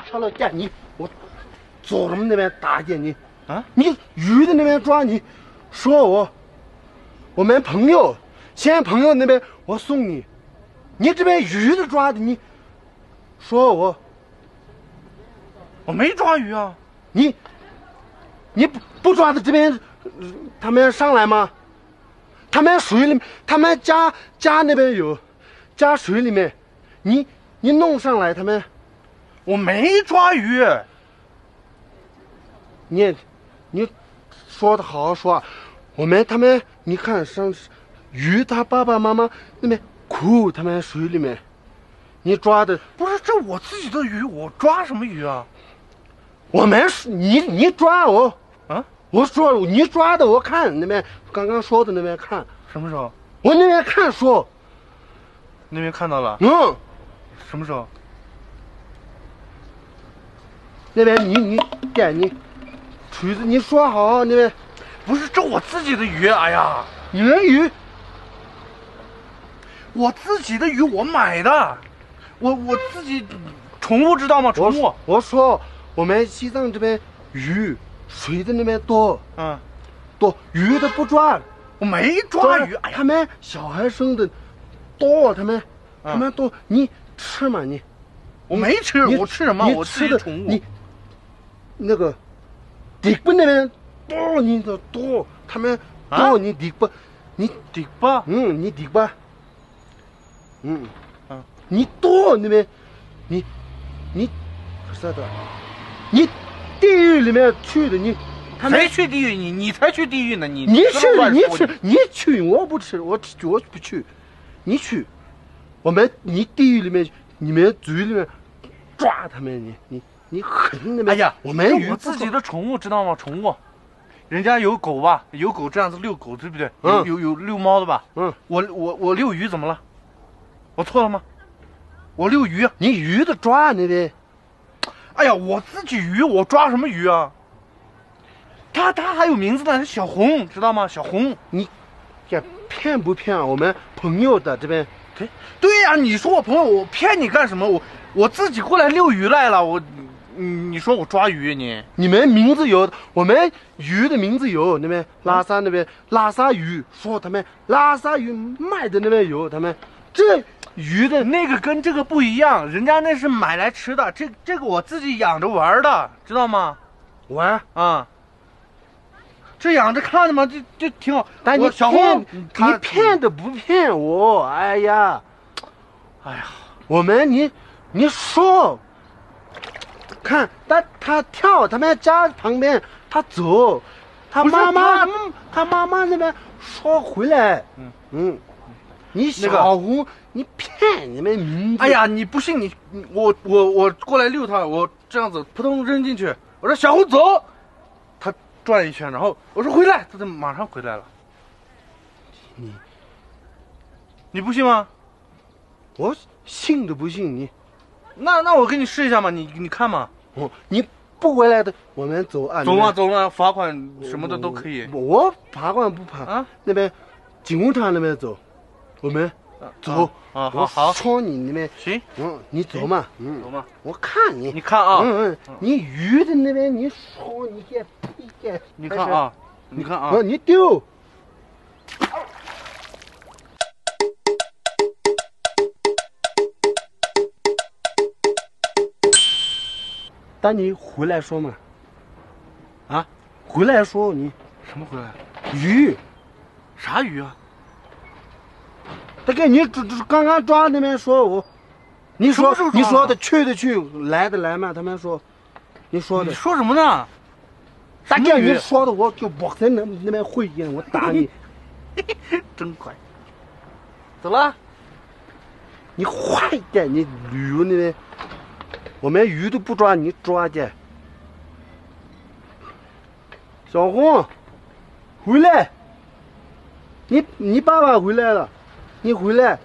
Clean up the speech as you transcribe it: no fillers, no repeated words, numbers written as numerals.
车了，干你！我左龙那边打点你啊！你鱼的那边抓你，说我们朋友，先朋友那边我送你，你这边鱼的抓的你，说我没抓鱼啊！你不抓的这边，他们上来吗？他们水里，他们家那边有，家水里面，你弄上来他们。我没抓鱼。你说的好好说，他们你看上鱼，他爸爸妈妈那边哭，他们水里面，你抓的不是这我自己的鱼，我抓什么鱼啊？你抓我啊？我说你抓的，我看那边刚刚说的那边看什么时候？我那边看说，那边看到了。什么时候？那边你锤子，你说好那边不是这我自己的鱼，哎呀，你们鱼，我自己的鱼我买的，我自己宠物知道吗？宠物。我说我们西藏这边鱼水的那边多，多鱼的不抓，我没抓鱼。哎呀，他们小孩生的多，他们多，你吃吗你？我没吃，我吃什么？我吃的宠物。你那个迪布那边多，你的多，他们多你迪布，你迪布，你迪布，你多那边，你是的，你地狱里面去的你。谁去地狱？你才去地狱呢！你去，我不吃，我不去，你去，你地狱里面，你们嘴里面抓他们，你狠那边。哎呀，我自己的宠物知道吗？宠物，人家有狗吧？有狗这样子遛狗，对不对？有遛猫的吧？我遛鱼怎么了？我错了吗？我遛鱼，你鱼的抓那边。哎呀，我自己鱼，我抓什么鱼啊？他还有名字呢，是小红，知道吗？小红，你这骗不骗我们朋友的这边？对呀，你说我朋友，我骗你干什么？我自己过来遛鱼来了，你说我抓鱼你们名字有，我们鱼的名字有，那边拉萨那边拉萨鱼，说他们拉萨鱼卖的那边有，他们这鱼的那个跟这个不一样，人家那是买来吃的，这个我自己养着玩的，知道吗？玩啊。这养着看的嘛，就挺好。但你小红，你骗的不骗我？哎呀，我们你说，看他跳，他们家旁边，他走，他妈妈那边说回来，你小红，你骗你们名字。哎呀，你不信我过来遛他，我这样子扑通扔进去，我说小红走。转一圈，然后我说回来，他就马上回来了。你不信吗？我信都不信你。那我给你试一下嘛，你看嘛。你不回来的，我们走啊。走嘛，罚款什么的都可以。我罚款不怕啊，那边警务场那边走，我们走啊。好，说你那边行。你走嘛，走嘛。我看你看啊，你鱼的那边你说你也。你看啊，你丢。但你回来说嘛，回来说你什么回来？鱼，啥鱼啊？他给你刚刚抓那边说你说的去的去，来的来嘛，他们说，你说的。你说什么呢？大概你说的，我就我在那边会见，我打你，真快。走了，你坏点，你旅游那边，我们鱼都不抓，你抓的。小红，回来，你爸爸回来了，你回来。